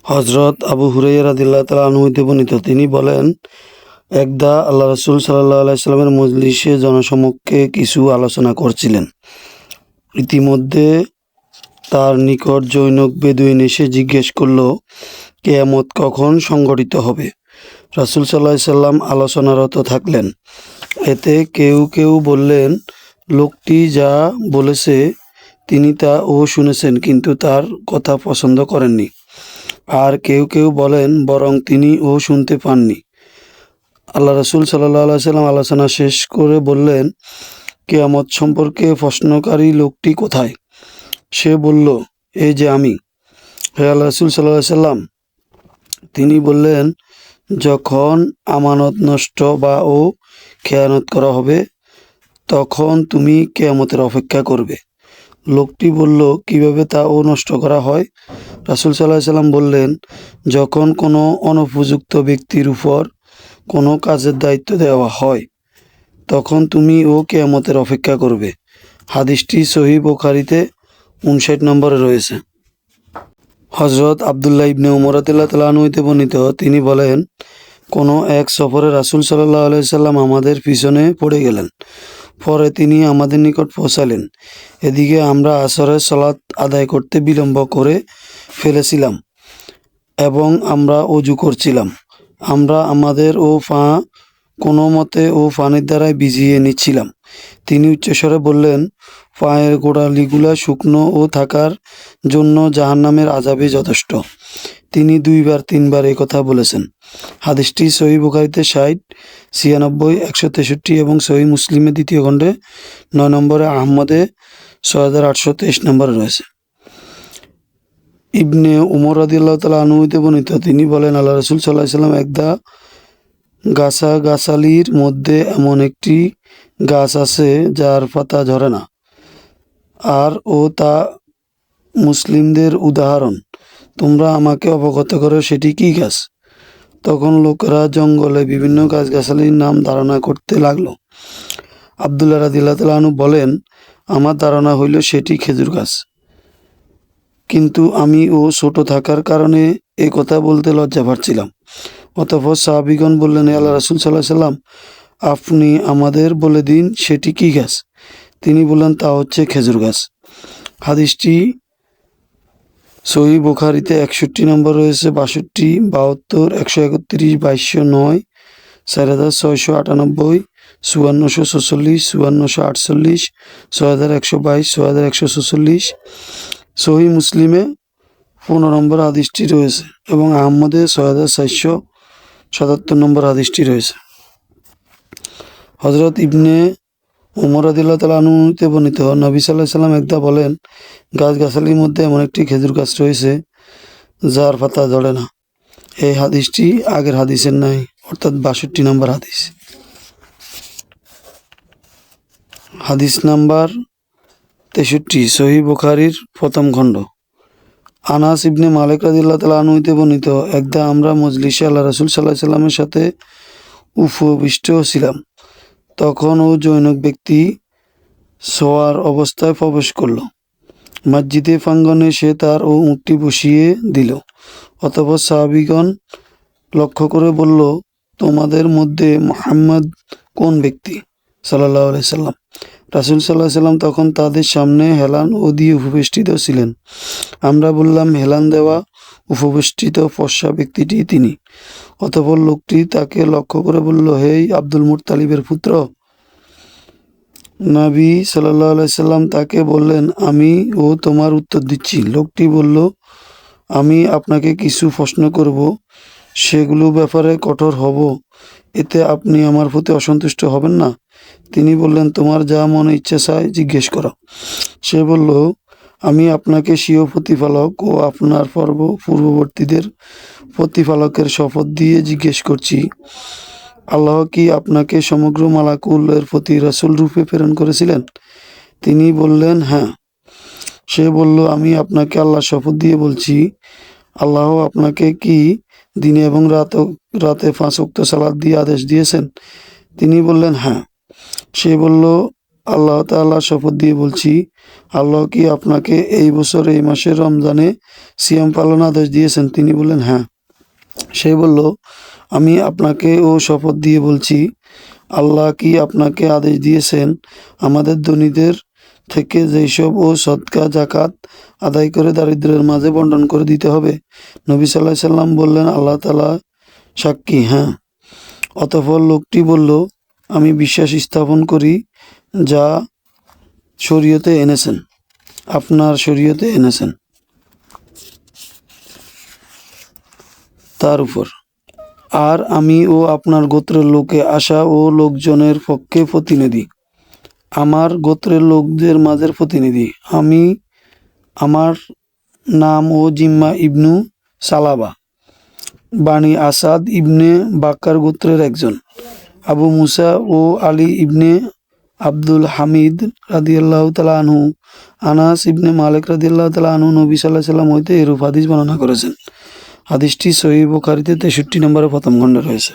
হজরত আবু হুরাইরা রাদিয়াল্লাহু তাআলা আনহু হতে বর্ণিত, তিনি বলেন, একদা আল্লাহ রাসূল সাল্লাল্লাহু আলাইহি সাল্লামের মজলিসে জনসমক্ষে কিছু আলোচনা করছিলেন। ইতিমধ্যে তার নিকট জনৈক বেদুইন এসে জিজ্ঞেস করল, কিয়ামত কখন সংঘটিত হবে। রাসূল সাল্লাল্লাহু আলাইহি সাল্লাম আলোচনারত থাকলেন। এতে কেউ কেউ বললেন, লোকটি যা বলেছে তিনি তা শুনেছেন, কিন্তু তার কথা পছন্দ করেননি। আর কেউ কেউ বলেন, বরং তিনি শুনতে পাননি। আল্লাহ রাসূল সাল্লাল্লাহু আলাইহি সাল্লাম আলোচনা শেষ করে বললেন, কিয়ামত সম্পর্কে প্রশ্নকারী লোকটি কোথায়? সে বলল, এই যে আমি। হে আল্লাহ রাসূল সাল্লাল্লাহু আলাইহি সাল্লাম, তিনি বললেন, যখন আমানত নষ্ট বা খেয়ানত করা হবে তখন তুমি কিয়ামতের অপেক্ষা করবে। লোকটি বলল, কিভাবে তা নষ্ট করা হয়? রাসূল সাল্লাল্লাহু আলাইহি সাল্লাম বললেন, যখন কোনো অনুপযুক্ত ব্যক্তির উপর কোনো কাজের দায়িত্ব দেওয়া হয় তখন তুমি কিয়ামতের অপেক্ষা করবে। হাদিসটি সহিহ বুখারীতে 59 নম্বরে রয়েছে। হযরত আব্দুল্লাহ ইবনে উমর রাদিয়াল্লাহু তাআলা আনহু হতে বর্ণিত, তিনি বলেন, কোনো এক সফরে রাসূল সাল্লাল্লাহু আলাইহি সাল্লাম আমাদের পিছনে পড়ে গেলেন। পরে তিনি আমাদের নিকট পৌঁছালেন। এদিকে আমরা আসরের সালাত আদায় করতে বিলম্ব করে ফেলেছিলাম এবং আমরা ওযু করছিলাম। আমরা আমাদের পা কোনো মতে পানির দ্বারাই ভিজিয়ে নিচ্ছিলাম। তিনি উচ্চস্বরে বললেন, পায়ের গোড়ালিগুলা শুকনো থাকার জন্য জাহান্নামের আযাবই যথেষ্ট। তিনি 2-3 বার এই কথা বলেছেন। হাদিসটি সহিহ বুখারীতে 60, 96, 163 এবং সহিহ মুসলিমে 2য় খণ্ডে 9 নম্বরে, আহমদে 6823 নম্বরে রয়েছে। ইবনে উমর রাদিয়াল্লাহু তাআলা আনহু হতে বর্ণিত, তিনি বলেন, আল্লাহ রাসূল সাল্লাল্লাহু আলাইহি সাল্লাম একদা গাছাগাছালির মধ্যে এমন একটি গাছ আছে যার পাতা ঝরে না, আর তা মুসলিমদের উদাহরণ। তোমরা আমাকে অবগত করো সেটি কি গাছ? তখন লোকেরা জঙ্গলে বিভিন্ন গাছগাছালির নাম ধারণা করতে লাগলো। আব্দুল্লাহ রাদিয়াল্লাহু তাআলা আনহু বলেন, আমার ধারণা হইল সেটি খেজুর গাছ, কিন্তু আমি ছোট থাকার কারণে এ কথা বলতে লজ্জা পাচ্ছিলাম। অতঃপর সাহাবীগণ বললেন, হে আল্লাহর রাসূল সাল্লাল্লাহু আলাইহি সাল্লাম, আপনি আমাদের বলে দিন সেটি কি গাছ। তিনি বললেন, তা হচ্ছে খেজুর গাছ। হাদিসটি সহিহ বুখারীতে 61 নম্বর রয়েছে, 62, 72, 131, 2209, 4698, 5446, 5448, 6122, 6146। সহিহ মুসলিমে 15 নম্বর হাদিসটি রয়েছে এবং আহমদে 6477 নম্বর হাদিসটি রয়েছে। হযরত ইবনে উমর রাদিয়াল্লাহু তাআলা আনহু হতে বর্ণিত, নবী সাল্লাল্লাহু আলাইহি সাল্লাম একদা বলেন, গাছগাছালির মধ্যে এমন একটি খেজুর গাছ রয়েছে যার পাতা ঝরে না। এই হাদিসটি আগের হাদিসের নাই, অর্থাৎ 62 নম্বর হাদিস। হাদিস নাম্বার 63, সহিহ বুখারীর প্রথম খণ্ড। আনাস ইবনে মালিক রাদিয়াল্লাহু তাআলা আনহু হতে বর্ণিত, একদা আমরা মজলিসে আল্লাহ রাসূল সাল্লাল্লাহু আলাইহি সাল্লামের সাথে উপবিষ্ট ছিলাম। তখন জনৈক ব্যক্তি শোয়ার অবস্থায় প্রবেশ করল। মসজিদে প্রাঙ্গণে সে তার উটটি বসিয়ে দিল। অতঃপর সাহাবীগণ লক্ষ্য করে বলল, তোমাদের মধ্যে মুহাম্মদ কোন ব্যক্তি? সাল্লাল্লাহু আলাইহি সাল্লাম। রাসূল সাল্লাল্লাহু আলাইহি সাল্লাম তখন তাদের সামনে হেলান দিয়ে উপবেষ্টিত ছিলেন। আমরা বললাম, হেলান দেওয়া উপবেষ্টিত ফর্সা ব্যক্তিটি তিনি। অতঃপর লোকটি তাকে লক্ষ্য করে বলল, হে আব্দুল মুত্তালিবের পুত্র। নবী সাল্লাল্লাহু আলাইহি সাল্লাম তাকে বললেন, আমি তোমার উত্তর দিচ্ছি। লোকটি বলল, আমি আপনাকে কিছু প্রশ্ন করব, সেগুলো ব্যাপারে কঠোর হব, এতে আপনি আমার প্রতি অসন্তুষ্ট হবেন না? তিনি বললেন, তোমার যা মনে ইচ্ছা চায় জিজ্ঞেস করো। সে বলল, আমি আপনাকে স্বীয় প্রতিপালক ও আপনার পূর্ববর্তীদের প্রতিপালকের শপথ দিয়ে জিজ্ঞেস করছি, আল্লাহ কি আপনাকে সমগ্র মালাকুলের প্রতি রাসূল রূপে প্রেরণ করেছিলেন? তিনি বললেন, হ্যাঁ। সে বলল, আমি আপনাকে আল্লাহর শপথ দিয়ে বলছি, আল্লাহ আপনাকে কি দিনে এবং রাতে 5 ওয়াক্ত সালাত দিয়ে আদেশ দিয়েছেন? তিনি বললেন, হ্যাঁ। সে বলল, আল্লাহ তাআলা শপথ দিয়ে বলছি, আল্লাহ কি আপনাকে এই বছর এই মাসের রমজানে সিয়াম পালন আদেশ দিয়েছেন? তিনি বললেন, হ্যাঁ। সে বলল, আমি আপনাকে ও শপথ দিয়ে বলছি, আল্লাহ কি আপনাকে আদেশ দিয়েছেন আমাদের ধনীদের থেকে যেসব ও সদকা জাকাত আদায় করে দারিদ্রের মাঝে বন্টন করে দিতে হবে? নবী সাল্লাল্লাহু আলাইহি সাল্লাম বললেন, আল্লাহ তাআলা সাক্ষী, হ্যাঁ। অতঃপর লোকটি বলল, আমি বিশ্বাস স্থাপন করি যা শরীয়তে এনেছেন, আপনার শরীয়তে এনেছেন তার উপর, আর আমি ও আপনার গোত্রের লোকে আসা ও লোকজনের পক্ষে প্রতিনিধি, আমার গোত্রের লোকদের মাঝের প্রতিনিধি। আমার নাম ও জিম্মা ইবনু সালাবা, বানি আসাদ ইবনে বাক্কার গোত্রের একজন। আবু মুসা ও আলী ইবনে আব্দুল হামিদ রাদিয়াল্লাহু তাআলা আনহু, আনাস ইবনে মালিক রাদিয়াল্লাহু তাআলা আনহু নবী সাল্লাল্লাহু আলাইহি সাল্লাম হইতে এরূপ হাদিস বর্ণনা করেছেন। হাদিসটি সহিহ বুখারীতে 63 নম্বরে প্রথম খণ্ডে রয়েছে।